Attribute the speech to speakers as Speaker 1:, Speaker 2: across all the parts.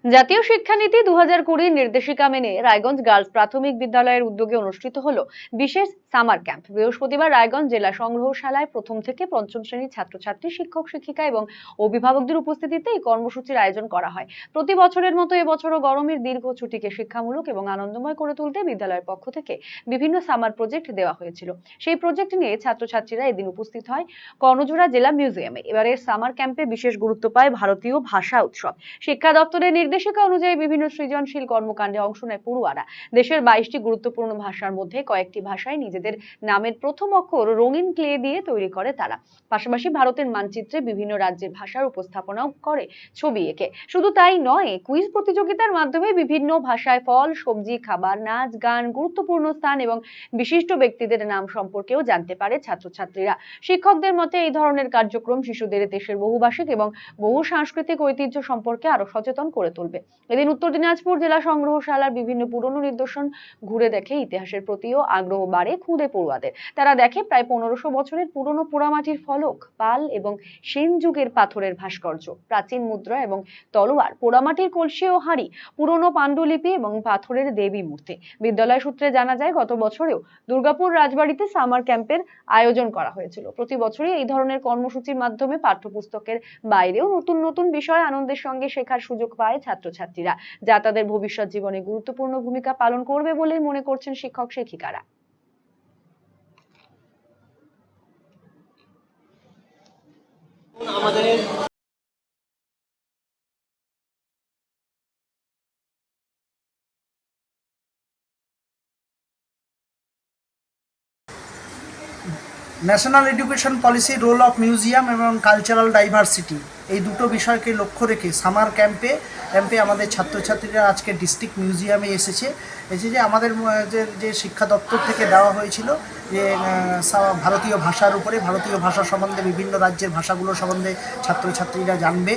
Speaker 1: জাতীয় শিক্ষানীতি 2020 নির্দেশিকা মেনে রায়গঞ্জ গার্লস প্রাথমিক বিদ্যালয়ের উদ্যোগে অনুষ্ঠিত হলো বিশেষ সামার ক্যাম্প। বৃহস্পতিবার রায়গঞ্জ জেলা সংগ্রহশালায় প্রথম থেকে পঞ্চম শ্রেণীর ছাত্রছাত্রী, শিক্ষক শিক্ষিকা এবং অভিভাবকদের উপস্থিতিতে এই কর্মসূচির আয়োজন করা হয়। প্রতি বছরের মতো এবছরও গরমের দীর্ঘ ছুটিকে শিক্ষামূলক এবং আনন্দময় করে তুলতে বিদ্যালয়ের পক্ষ থেকে বিভিন্ন সামার প্রজেক্ট দেওয়া হয়েছিল। সেই প্রজেক্ট নিয়ে ছাত্রছাত্রীরা এদিন উপস্থিত হয় কর্ণজোড়া জেলা মিউজিয়ামে। এবারের সামার ক্যাম্পে বিশেষ গুরুত্ব পায় ভারতীয় ভাষা উৎসব। শিক্ষা দপ্তরের নির্দেশিকা অনুযায়ী বিভিন্ন সৃজনশীল কর্মকাণ্ডে অংশ নেয় পড়ুয়ারা। দেশের 22টি গুরুত্বপূর্ণ ভাষার মধ্যে কয়েকটি ভাষায় নিজেদের নামের প্রথম অক্ষর রঙিন ক্লে দিয়ে তৈরি করে তারা। পাশাপাশি ভারতের মানচিত্রে বিভিন্ন রাজ্যের ভাষার উপস্থাপনাও করে ছবি এঁকে। শুধু তাই নয়, কুইজ প্রতিযোগিতার মাধ্যমে বিভিন্ন ভাষায় ফল, সবজি, খাবার, নাচ, গান, গুরুত্বপূর্ণ স্থান এবং বিশিষ্ট ব্যক্তিদের নাম সম্পর্কেও জানতে পারে ছাত্রছাত্রীরা। শিক্ষকদের মতে এই ধরনের কার্যক্রম শিশুদের দেশের বহুভাষিক এবং বহু সাংস্কৃতিক ঐতিহ্য সম্পর্কে আরো সচেতন করে তুলবে। এদিন উত্তর দিনাজপুর জেলা সংগ্রহশালার বিভিন্ন পুরনো নিদর্শন ঘুরে দেখে ইতিহাসের প্রতিও আগ্রহ বাড়ে খুদে পড়ুয়াদের। তারা দেখে প্রায় 1500 বছরের পুরনো পোড়ামাটির ফলক, পাল এবং সেন যুগের পাথরের ভাস্কর্য, প্রাচীন মুদ্রা এবং তলোয়ার, পোড়ামাটির কলসি ও হাঁড়ি, পুরনো পাণ্ডুলিপি এবং পাথরের দেবী মূর্তি। বিদ্যালয় সূত্রে জানা যায়, গত বছরেও দুর্গাপুর রাজবাড়িতে সামার ক্যাম্পের আয়োজন করা হয়েছিল। প্রতি বছরই এই ধরনের কর্মসূচির মাধ্যমে পাঠ্যপুস্তকের বাইরেও নতুন নতুন বিষয় আনন্দের সঙ্গে শেখার সুযোগ পায় ছাত্রছাত্রীরা, যা তাদের ভবিষ্যৎ জীবনে গুরুত্বপূর্ণ ভূমিকা পালন করবে বলে মনে করছেন শিক্ষক শিক্ষিকারা।
Speaker 2: আমাদের national education policy, role of museum এবং কালচারাল ডাইভার্সিটি, এই দুটো বিষয়কে লক্ষ্য রেখে সামার ক্যাম্পে আমাদের ছাত্রছাত্রীরা আজকে ডিস্ট্রিক্ট মিউজিয়ামে এসেছে যে আমাদের যে শিক্ষা দপ্তর থেকে দেওয়া হয়েছিল যে ভারতীয় ভাষার উপরে, ভারতীয় ভাষা সম্বন্ধে, বিভিন্ন রাজ্যের ভাষাগুলো সম্বন্ধে ছাত্রছাত্রীরা জানবে,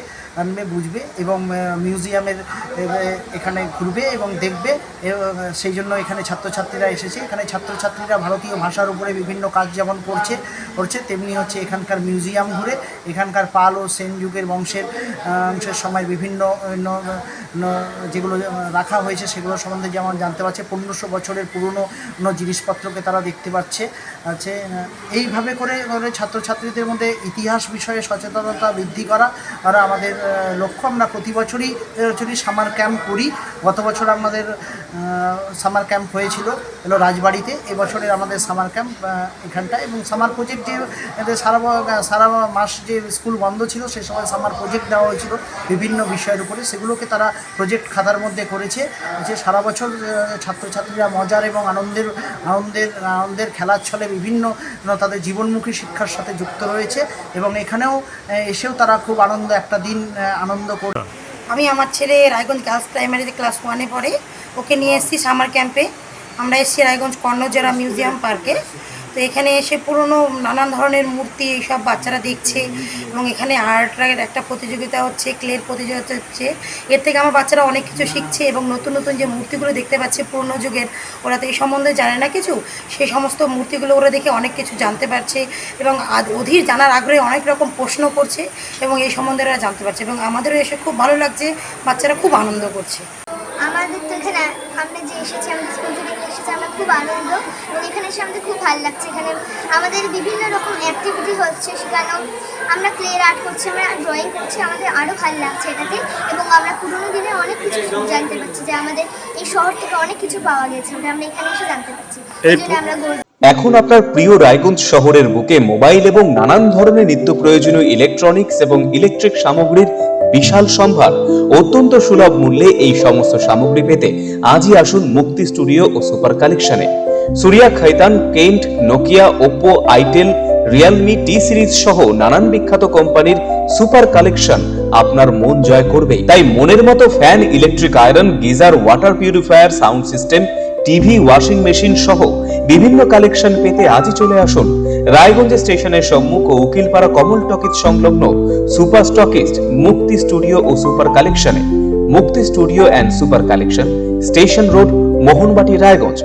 Speaker 2: বুঝবে এবং মিউজিয়ামের এখানে ঘুরবে এবং দেখবে। সেই জন্য এখানে ছাত্রছাত্রীরা এসেছে। এখানে ছাত্রছাত্রীরা ভারতীয় ভাষার উপরে বিভিন্ন কাজ যেমন করছে তেমনি হচ্ছে এখানকার মিউজিয়াম ঘুরে এখানকার পাল ও সেন যুগের বংশের সময় বিভিন্ন যেগুলো রাখা হয়েছে সেগুলো সম্বন্ধে যেমন জানতে পারছে। 1500 বছরের পুরনো জিনিসপত্রকে তারা দেখতে পাচ্ছে। এইভাবে করে ছাত্রছাত্রীদের মধ্যে ইতিহাস বিষয়ে সচেতনতা বৃদ্ধি করা আর আমাদের লক্ষ্য। আমরা প্রতি বছরই সামার ক্যাম্প করি। গত বছর আমাদের সামার ক্যাম্প হয়েছিল রাজবাড়িতে। এবছরের আমাদের সামার ক্যাম্প এখানটায় এবং সামার প্রজেক্ট যে সারা মাস যে স্কুল বন্ধ ছিল সে সময় সামার প্রজেক্ট দেওয়া হয়েছিল বিভিন্ন বিষয়ের উপরে, সেগুলোকে তারা প্রজেক্ট খাতার মধ্যে করেছে। যে সারা বছর ছাত্রছাত্রীরা মজার এবং আনন্দের খেলার ছলে বিভিন্ন তাদের জীবনমুখী শিক্ষার সাথে যুক্ত রয়েছে এবং এখানেও এসেও তারা খুব একটা দিন আনন্দ করে।
Speaker 3: আমি আমার ছেলে রায়গঞ্জ গার্লস প্রাইমারিতে ক্লাস 1-এ পড়ে, ওকে নিয়ে এসেছি সামার ক্যাম্পে। আমরা এসেছি রায়গঞ্জ কর্ণজোড়া মিউজিয়াম পার্কে। তো এখানে এসে পুরনো নানান ধরনের মূর্তি এইসব বাচ্চারা দেখছে এবং এখানে আর্টের একটা প্রতিযোগিতা হচ্ছে, ক্লের প্রতিযোগিতা হচ্ছে। এর থেকে আমার বাচ্চারা অনেক কিছু শিখছে এবং নতুন নতুন যে মূর্তিগুলো দেখতে পাচ্ছে পুরনো যুগের, ওরা তো এই সম্বন্ধে জানে না কিছু, সেই সমস্ত মূর্তিগুলো ওরা দেখে অনেক কিছু জানতে পারছে এবং অধীর জানার আগ্রহে অনেক রকম প্রশ্ন করছে এবং এই সম্বন্ধে ওরা জানতে পারছে এবং আমাদেরও এসে খুব ভালো লাগছে, বাচ্চারা খুব আনন্দ করছে।
Speaker 4: আমাদের তো এখানে আমরা যে এসেছি, আমাদের স্কুল থেকে এসেছি, আমরা খুব আনন্দ এবং এখানে এসে আমাদের খুব ভালো লাগছে। এখানে আমাদের বিভিন্ন রকম অ্যাক্টিভিটি হচ্ছে, সেখানেও আমরা ক্লে আর্ট করছি, আমরা ড্রয়িং করছি, আমাদের আরও ভালো লাগছে এটাতে এবং আমরা পুরোনো দিনে অনেক কিছু জানতে পারছি যে আমাদের এই শহর থেকে অনেক কিছু পাওয়া গেছে, আমরা এখানে এসে জানতে পারছি। এই জন্য আমরা
Speaker 5: এখন আপনার প্রিয় রায়গঞ্জ শহরের বুকে মোবাইল এবং নানান ধরনের নিত্য প্রয়োজনীয় ইলেকট্রনিক্স এবং ইলেকট্রিক সামগ্রীর বিশাল সম্ভার, অত্যন্ত সুলভ মূল্যে এই সমস্ত সামগ্রী পেতে আজই আসুন মুক্তি স্টুডিও ও সুপার কালেকশনে। Surya, Khaitan, Kent, Nokia, Oppo, itel, realme, T series সহ নানান বিখ্যাত কোম্পানির সুপার কালেকশন আপনার মন জয় করবে। তাই মনের মতো fan, electric iron, geyser, water purifier, sound system, TV, washing machine সহ বিভিন্ন কালেকশন পেতে আজই চলে আসুন রায়গঞ্জ স্টেশনের সম্মুখ ও উকিলপাড়া কমল টকিজ সংলগ্ন সুপার স্টকিস্ট মুক্তি স্টুডিও ও সুপার কালেকশনে। মুক্তি studio and super collection, station road, Mohanbati, Raiganj.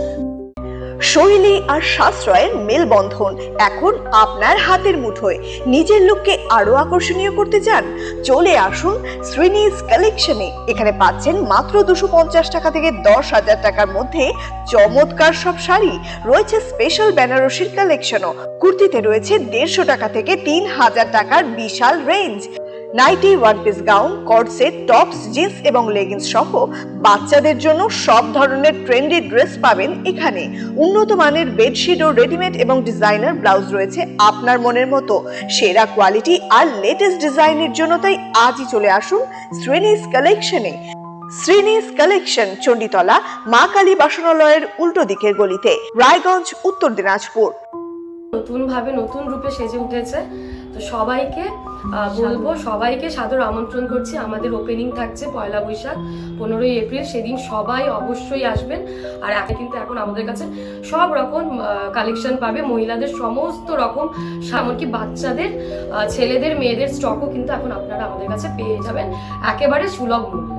Speaker 6: শৈলী আর সাশ্রয়ের মেলবন্ধন এখন আপনার হাতের মুঠোয়। নিজের লুককে আরো আকর্ষণীয় করতে চান? চলে আসুন শ্রীনিজ কালেকশনে। এখানে পাচ্ছেন মাত্র 250 টাকা থেকে 10,000 টাকার মধ্যে চমৎকার সব শাড়ি। রয়েছে স্পেশাল বেনারসির কালেকশনও। কুর্তিতে রয়েছে 150 টাকা থেকে 3,000 টাকার বিশাল range. Nighty, one piece gown, cord set, tops, jeans এবং লেগিংস সহ বাচ্চাদের জন্য সব ধরনের ট্রেন্ডি ড্রেস পাবেন এখানে। উন্নত মানের বেডশিট ও রেডিমেড এবং ডিজাইনার ব্লাউজ রয়েছে আপনার মনের মতো। সেরা কোয়ালিটি আর লেটেস্ট ডিজাইনের জন্য তাই আজই চলে আসুন শ্রীনিজ কালেকশনে। শ্রীনিজ কালেকশন, চণ্ডীতলা মা কালী বাসনালয়ের উল্টো দিকের গলিতে, রায়গঞ্জ, উত্তর দিনাজপুর।
Speaker 7: নতুন ভাবে নতুন রূপে সেজে উঠেছে, তো সবাইকে বলবো, সবাইকে সাদর আমন্ত্রণ করছি। আমাদের ওপেনিং থাকছে 1 বৈশাখ 15ই এপ্রিল, সেদিন সবাই অবশ্যই আসবেন। আর কিন্তু এখন আমাদের কাছে সব রকম কালেকশন পাবে, মহিলাদের সমস্ত রকম, এমনকি বাচ্চাদের, ছেলেদের, মেয়েদের স্টকও কিন্তু এখন আপনারা আমাদের কাছে পেয়ে যাবেন একেবারে সুলভ মূল্যে।